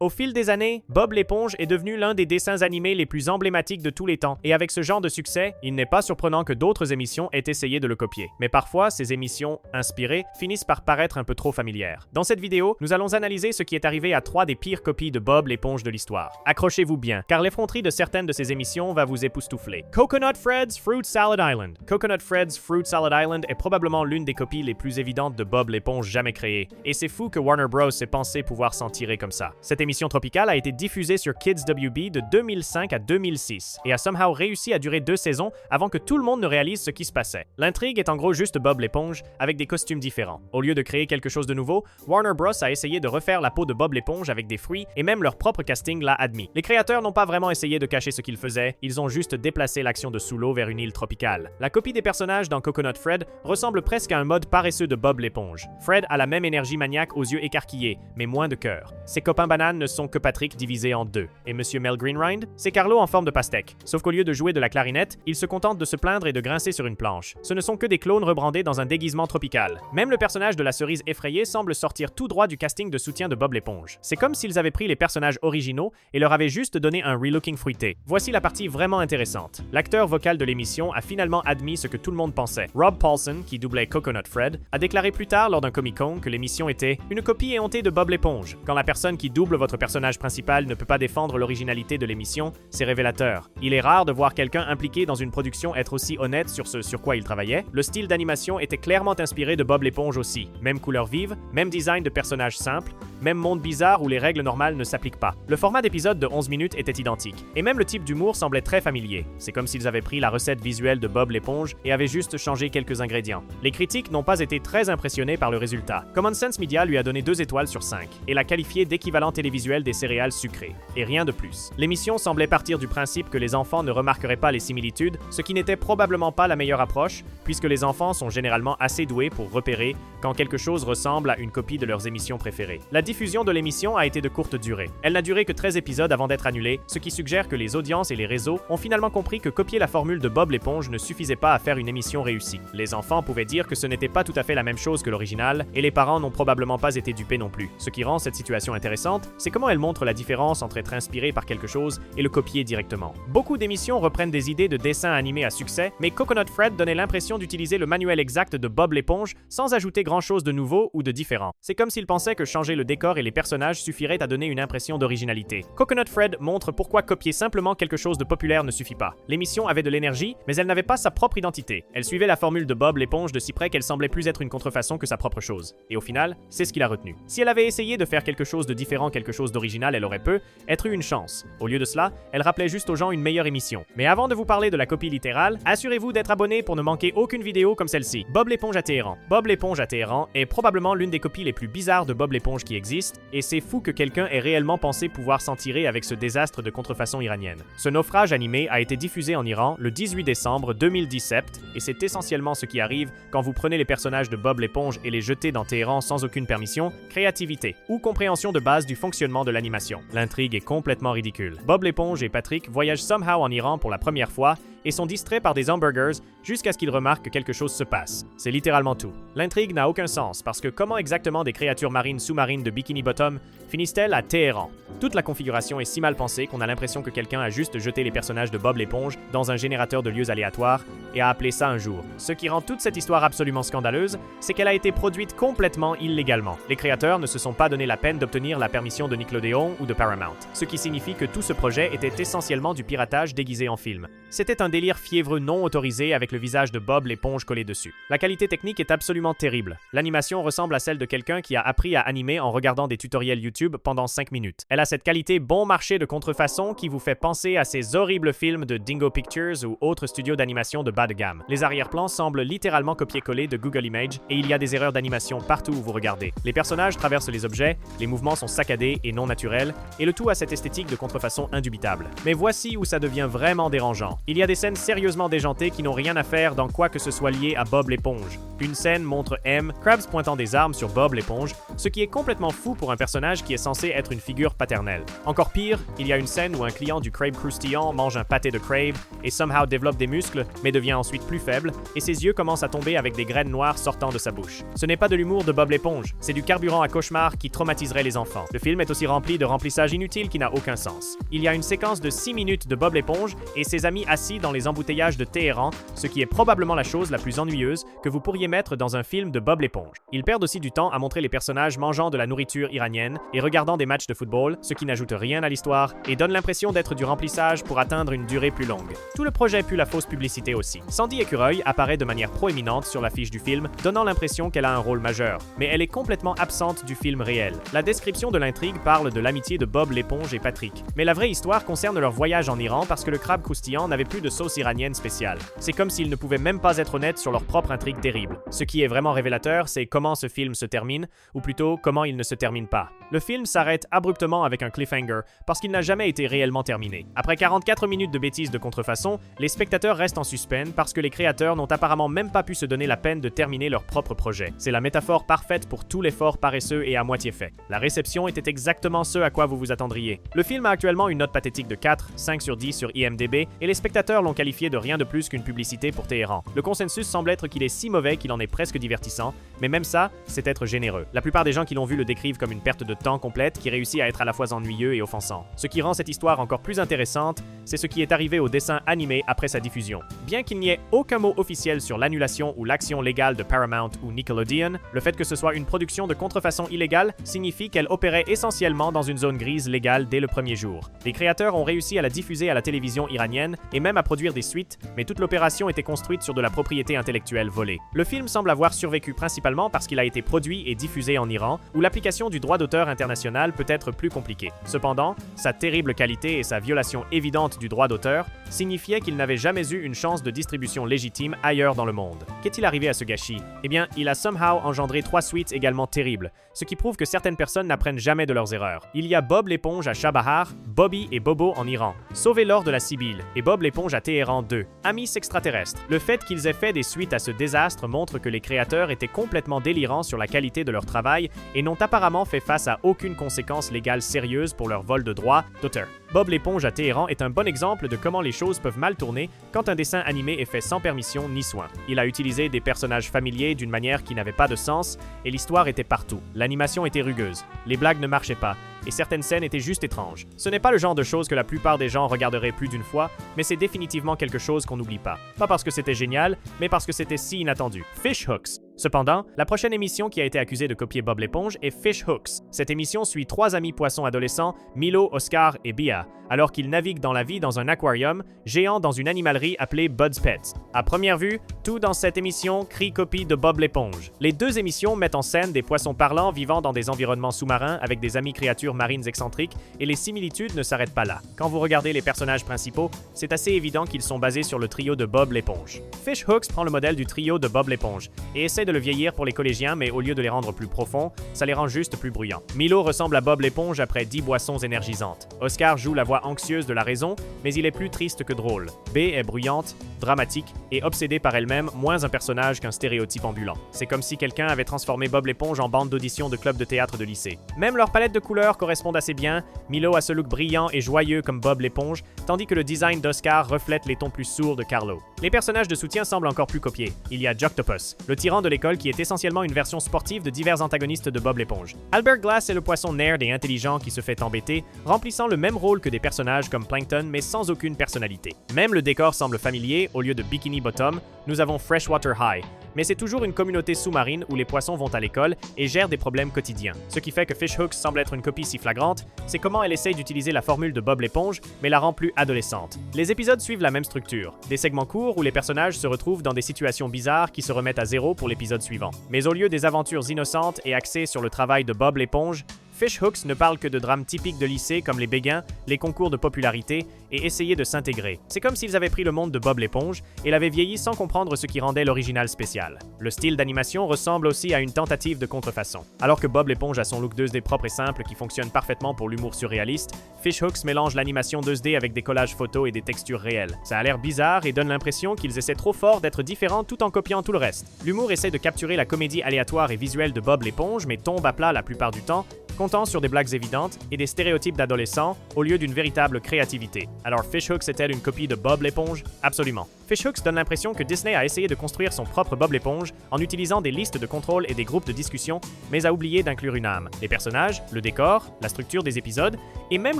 Au fil des années, Bob l'éponge est devenu l'un des dessins animés les plus emblématiques de tous les temps, et avec ce genre de succès, il n'est pas surprenant que d'autres émissions aient essayé de le copier. Mais parfois, ces émissions, inspirées, finissent par paraître un peu trop familières. Dans cette vidéo, nous allons analyser ce qui est arrivé à 3 des pires copies de Bob l'éponge de l'histoire. Accrochez-vous bien, car l'effronterie de certaines de ces émissions va vous époustoufler. Coconut Fred's Fruit Salad Island. Coconut Fred's Fruit Salad Island est probablement l'une des copies les plus évidentes de Bob l'éponge jamais créée, et c'est fou que Warner Bros. Ait pensé pouvoir s'en tirer comme ça. Cette émission tropicale a été diffusée sur Kids WB de 2005 à 2006, et a somehow réussi à durer 2 saisons avant que tout le monde ne réalise ce qui se passait. L'intrigue est en gros juste Bob l'éponge, avec des costumes différents. Au lieu de créer quelque chose de nouveau, Warner Bros. A essayé de refaire la peau de Bob l'éponge avec des fruits, et même leur propre casting l'a admis. Les créateurs n'ont pas vraiment essayé de cacher ce qu'ils faisaient, ils ont juste déplacé l'action de sous l'eau vers une île tropicale. La copie des personnages dans Coconut Fred ressemble presque à un mode paresseux de Bob l'éponge. Fred a la même énergie maniaque aux yeux écarquillés, mais moins de cœur. Ses copains bananes ne sont que Patrick divisé en 2. Et Monsieur Mel Greenrind, c'est Carlo en forme de pastèque. Sauf qu'au lieu de jouer de la clarinette, il se contente de se plaindre et de grincer sur une planche. Ce ne sont que des clones rebrandés dans un déguisement tropical. Même le personnage de la cerise effrayée semble sortir tout droit du casting de soutien de Bob l'éponge. C'est comme s'ils avaient pris les personnages originaux et leur avaient juste donné un relooking fruité. Voici la partie vraiment intéressante. L'acteur vocal de l'émission a finalement admis ce que tout le monde pensait. Rob Paulson, qui doublait Coconut Fred, a déclaré plus tard lors d'un Comic-Con que l'émission était une copie éhontée de Bob l'éponge. Quand la personne qui double votre personnage principal ne peut pas défendre l'originalité de l'émission, c'est révélateur. Il est rare de voir quelqu'un impliqué dans une production être aussi honnête sur ce sur quoi il travaillait. Le style d'animation était clairement inspiré de Bob l'éponge aussi. Même couleur vive, même design de personnages simples, même monde bizarre où les règles normales ne s'appliquent pas. Le format d'épisode de 11 minutes était identique, et même le type d'humour semblait très familier. C'est comme s'ils avaient pris la recette visuelle de Bob l'éponge et avaient juste changé quelques ingrédients. Les critiques n'ont pas été très impressionnés par le résultat. Common Sense Media lui a donné 2 étoiles sur 5, et l'a qualifié d'équivalent télévisuel des céréales sucrées, et rien de plus. L'émission semblait partir du principe que les enfants ne remarqueraient pas les similitudes, ce qui n'était probablement pas la meilleure approche, puisque les enfants sont généralement assez doués pour repérer quand quelque chose ressemble à une copie de leurs émissions préférées. La diffusion de l'émission a été de courte durée. Elle n'a duré que 13 épisodes avant d'être annulée, ce qui suggère que les audiences et les réseaux ont finalement compris que copier la formule de Bob l'éponge ne suffisait pas à faire une émission réussie. Les enfants pouvaient dire que ce n'était pas tout à fait la même chose que l'original, et les parents n'ont probablement pas été dupés non plus. Ce qui rend cette situation intéressante, c'est comment elle montre la différence entre être inspiré par quelque chose et le copier directement. Beaucoup d'émissions reprennent des idées de dessins animés à succès, mais Coconut Fred donnait l'impression d'utiliser le manuel exact de Bob l'éponge sans ajouter grand-chose de nouveau ou de différent. C'est comme s'il pensait que changer le décor et les personnages suffirait à donner une impression d'originalité. Coconut Fred montre pourquoi copier simplement quelque chose de populaire ne suffit pas. L'émission avait de l'énergie, mais elle n'avait pas sa propre identité. Elle suivait la formule de Bob l'éponge de si près qu'elle semblait plus être une contrefaçon que sa propre chose. Et au final, c'est ce qu'il a retenu. Si elle avait essayé de faire quelque chose de différent, quelque chose d'original, elle aurait pu être eu une chance. Au lieu de cela, elle rappelait juste aux gens une meilleure émission. Mais avant de vous parler de la copie littérale, assurez-vous d'être abonné pour ne manquer aucune vidéo comme celle-ci. Bob l'éponge à Téhéran. Bob l'éponge à Téhéran est probablement l'une des copies les plus bizarres de Bob l'éponge qui existent, et c'est fou que quelqu'un ait réellement pensé pouvoir s'en tirer avec ce désastre de contrefaçon iranienne. Ce naufrage animé a été diffusé en Iran le 18 décembre 2017, et c'est essentiellement ce qui arrive quand vous prenez les personnages de Bob l'éponge et les jetez dans Téhéran sans aucune permission, créativité ou compréhension de base du fonctionnement de l'animation. L'intrigue est complètement ridicule. Bob l'éponge et Patrick voyagent somehow en Iran pour la première fois et sont distraits par des hamburgers jusqu'à ce qu'ils remarquent que quelque chose se passe. C'est littéralement tout. L'intrigue n'a aucun sens parce que comment exactement des créatures marines sous-marines de Bikini Bottom finissent-elles à Téhéran? Toute la configuration est si mal pensée qu'on a l'impression que quelqu'un a juste jeté les personnages de Bob l'éponge dans un générateur de lieux aléatoires et a appelé ça un jour. Ce qui rend toute cette histoire absolument scandaleuse, c'est qu'elle a été produite complètement illégalement. Les créateurs ne se sont pas donné la peine d'obtenir la permission de Nickelodeon ou de Paramount, ce qui signifie que tout ce projet était essentiellement du piratage déguisé en film. C'était un délire fiévreux non autorisé avec le visage de Bob l'éponge collé dessus. La qualité technique est absolument terrible. L'animation ressemble à celle de quelqu'un qui a appris à animer en regardant des tutoriels YouTube pendant 5 minutes. Elle a cette qualité bon marché de contrefaçon qui vous fait penser à ces horribles films de Dingo Pictures ou autres studios d'animation de bas de gamme. Les arrière-plans semblent littéralement copier-coller de Google Images et il y a des erreurs d'animation partout où vous regardez. Les personnages traversent les objets, les mouvements sont saccadés et non naturels, et le tout a cette esthétique de contrefaçon indubitable. Mais voici où ça devient vraiment dérangeant. Il y a des scènes sérieusement déjantées qui n'ont rien à faire dans quoi que ce soit lié à Bob l'éponge. Une scène montre M, Krabs pointant des armes sur Bob l'éponge, ce qui est complètement fou pour un personnage qui est censé être une figure paternelle. Encore pire, il y a une scène où un client du Crave Croustillant mange un pâté de Crave et somehow développe des muscles, mais devient devient ensuite plus faible et ses yeux commencent à tomber avec des graines noires sortant de sa bouche. Ce n'est pas de l'humour de Bob l'éponge, c'est du carburant à cauchemar qui traumatiserait les enfants. Le film est aussi rempli de remplissage inutile qui n'a aucun sens. Il y a une séquence de 6 minutes de Bob l'éponge et ses amis assis dans les embouteillages de Téhéran, ce qui est probablement la chose la plus ennuyeuse que vous pourriez mettre dans un film de Bob l'éponge. Ils perdent aussi du temps à montrer les personnages mangeant de la nourriture iranienne et regardant des matchs de football, ce qui n'ajoute rien à l'histoire et donne l'impression d'être du remplissage pour atteindre une durée plus longue. Tout le projet pue la fausse publicité aussi. Sandy Écureuil apparaît de manière proéminente sur l'affiche du film, donnant l'impression qu'elle a un rôle majeur, mais elle est complètement absente du film réel. La description de l'intrigue parle de l'amitié de Bob l'éponge et Patrick, mais la vraie histoire concerne leur voyage en Iran parce que le crabe croustillant n'avait plus de sauce iranienne spéciale. C'est comme s'ils ne pouvaient même pas être honnêtes sur leur propre intrigue terrible. Ce qui est vraiment révélateur, c'est comment ce film se termine, ou plutôt comment il ne se termine pas. Le film s'arrête abruptement avec un cliffhanger parce qu'il n'a jamais été réellement terminé. Après 44 minutes de bêtises de contrefaçon, les spectateurs restent en suspens parce que les créateurs n'ont apparemment même pas pu se donner la peine de terminer leur propre projet. C'est la métaphore parfaite pour tout l'effort paresseux et à moitié fait. La réception était exactement ce à quoi vous vous attendriez. Le film a actuellement une note pathétique de 4, 5 sur 10 sur IMDb et les spectateurs l'ont qualifié de rien de plus qu'une publicité pour Téhéran. Le consensus semble être qu'il est si mauvais qu'il en est presque divertissant, mais même ça, c'est être généreux. La plupart des gens qui l'ont vu le décrivent comme une perte de temps complète qui réussit à être à la fois ennuyeux et offensant. Ce qui rend cette histoire encore plus intéressante, c'est ce qui est arrivé au dessin animé après sa diffusion. Bien qu'il n'y ait aucun mot officiel sur l'annulation ou l'action légale de Paramount ou Nickelodeon, le fait que ce soit une production de contrefaçon illégale signifie qu'elle opérait essentiellement dans une zone grise légale dès le premier jour. Les créateurs ont réussi à la diffuser à la télévision iranienne et même à produire des suites, mais toute l'opération était construite sur de la propriété intellectuelle volée. Le film semble avoir survécu principalement parce qu'il a été produit et diffusé en Iran, où l'application du droit d'auteur international peut être plus compliquée. Cependant, sa terrible qualité et sa violation évidente du droit d'auteur signifiaient qu'il n'avait jamais eu une chance de distribution légitime ailleurs dans le monde. Qu'est-il arrivé à ce gâchis? Eh bien, il a somehow engendré 3 suites également terribles, ce qui prouve que certaines personnes n'apprennent jamais de leurs erreurs. Il y a Bob l'éponge à Chabahar, Bobby et Bobo en Iran, Sauver l'or de la Sibylle et Bob l'éponge à Téhéran 2, Amis extraterrestres. Le fait qu'ils aient fait des suites à ce désastre montre que les créateurs étaient complètement délirants sur la qualité de leur travail et n'ont apparemment fait face à aucune conséquence légale sérieuse pour leur vol de droit d'auteur. Bob l'éponge à Téhéran est un bon exemple de comment les choses peuvent mal tourner quand un dessin animé est fait sans permission ni soin. Il a utilisé des personnages familiers d'une manière qui n'avait pas de sens et l'histoire était partout. L'animation était rugueuse, les blagues ne marchaient pas et certaines scènes étaient juste étranges. Ce n'est pas le genre de choses que la plupart des gens regarderaient plus d'une fois, mais c'est définitivement quelque chose qu'on n'oublie pas. Pas parce que c'était génial, mais parce que c'était si inattendu. Fish Hooks. Cependant, la prochaine émission qui a été accusée de copier Bob l'éponge est Fish Hooks. Cette émission suit 3 amis poissons adolescents, Milo, Oscar et Bia, alors qu'ils naviguent dans la vie dans un aquarium géant dans une animalerie appelée Bud's Pets. À première vue, tout dans cette émission crie copie de Bob l'éponge. Les 2 émissions mettent en scène des poissons parlants vivant dans des environnements sous-marins avec des amies créatures marines excentriques et les similitudes ne s'arrêtent pas là. Quand vous regardez les personnages principaux, c'est assez évident qu'ils sont basés sur le trio de Bob l'éponge. Fish Hooks prend le modèle du trio de Bob l'éponge et essaie de le vieillir pour les collégiens, mais au lieu de les rendre plus profonds, ça les rend juste plus bruyants. Milo ressemble à Bob l'éponge après 10 boissons énergisantes. Oscar joue la voix anxieuse de la raison, mais il est plus triste que drôle. B est bruyante, dramatique et obsédée par elle-même, moins un personnage qu'un stéréotype ambulant. C'est comme si quelqu'un avait transformé Bob l'éponge en bande d'audition de club de théâtre de lycée. Même leur palette de couleurs correspond assez bien. Milo a ce look brillant et joyeux comme Bob l'éponge, tandis que le design d'Oscar reflète les tons plus sourds de Carlo. Les personnages de soutien semblent encore plus copiés. Il y a Joctopus, le tyran de l'école qui est essentiellement une version sportive de divers antagonistes de Bob l'éponge. Albert Glass est le poisson nerd et intelligent qui se fait embêter, remplissant le même rôle que des personnages comme Plankton mais sans aucune personnalité. Même le décor semble familier, au lieu de Bikini Bottom, nous avons Freshwater High, mais c'est toujours une communauté sous-marine où les poissons vont à l'école et gèrent des problèmes quotidiens. Ce qui fait que Fish Hooks semble être une copie si flagrante, c'est comment elle essaye d'utiliser la formule de Bob l'éponge, mais la rend plus adolescente. Les épisodes suivent la même structure, des segments courts où les personnages se retrouvent dans des situations bizarres qui se remettent à zéro pour l'épisode suivant. Mais au lieu des aventures innocentes et axées sur le travail de Bob l'éponge, Fish Hooks ne parle que de drames typiques de lycée comme les béguins, les concours de popularité et essayer de s'intégrer. C'est comme s'ils avaient pris le monde de Bob l'éponge et l'avaient vieilli sans comprendre ce qui rendait l'original spécial. Le style d'animation ressemble aussi à une tentative de contrefaçon. Alors que Bob l'éponge a son look 2D propre et simple qui fonctionne parfaitement pour l'humour surréaliste, Fish Hooks mélange l'animation 2D avec des collages photos et des textures réelles. Ça a l'air bizarre et donne l'impression qu'ils essaient trop fort d'être différents tout en copiant tout le reste. L'humour essaie de capturer la comédie aléatoire et visuelle de Bob l'éponge mais tombe à plat la plupart du temps, comptant sur des blagues évidentes et des stéréotypes d'adolescents au lieu d'une véritable créativité. Alors Fishhooks est-elle une copie de Bob l'éponge? Absolument. Fishhooks donne l'impression que Disney a essayé de construire son propre Bob l'éponge en utilisant des listes de contrôle et des groupes de discussion, mais a oublié d'inclure une âme. Les personnages, le décor, la structure des épisodes et même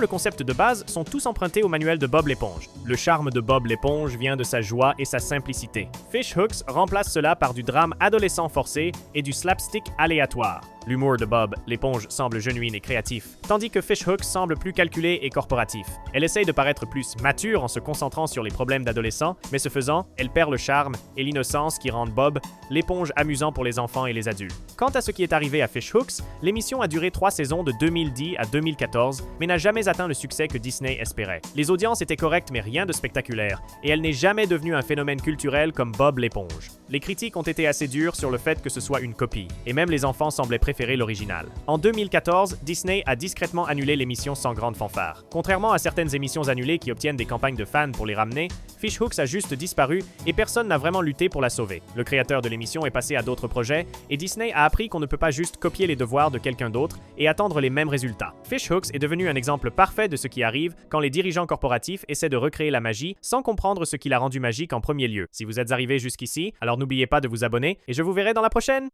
le concept de base sont tous empruntés au manuel de Bob l'éponge. Le charme de Bob l'éponge vient de sa joie et sa simplicité. Fishhooks remplace cela par du drame adolescent forcé et du slapstick aléatoire. L'humour de Bob l'éponge semble genuine et créatif, tandis que Fishhooks semble plus calculé et corporatif. Elle essaye de paraître plus mature en se concentrant sur les problèmes d'adolescents, mais ce faisant, elle perd le charme et l'innocence qui rendent Bob l'éponge amusant pour les enfants et les adultes. Quant à ce qui est arrivé à Fishhooks, l'émission a duré 3 saisons de 2010 à 2014, mais n'a jamais atteint le succès que Disney espérait. Les audiences étaient correctes mais rien de spectaculaire, et elle n'est jamais devenue un phénomène culturel comme Bob l'éponge. Les critiques ont été assez dures sur le fait que ce soit une copie, et même les enfants semblaient préférer l'original. En 2014, Disney a discrètement annulé l'émission sans grande fanfare. Contrairement à certaines émissions annulées qui obtiennent des campagnes de fans pour les ramener, Fishhooks a juste disparu et personne n'a vraiment lutté pour la sauver. Le créateur de l'émission est passé à d'autres projets et Disney a appris qu'on ne peut pas juste copier les devoirs de quelqu'un d'autre et attendre les mêmes résultats. Fishhooks est devenu un exemple parfait de ce qui arrive quand les dirigeants corporatifs essaient de recréer la magie sans comprendre ce qui l'a rendu magique en premier lieu. Si vous êtes arrivé jusqu'ici, alors n'oubliez pas de vous abonner et je vous verrai dans la prochaine!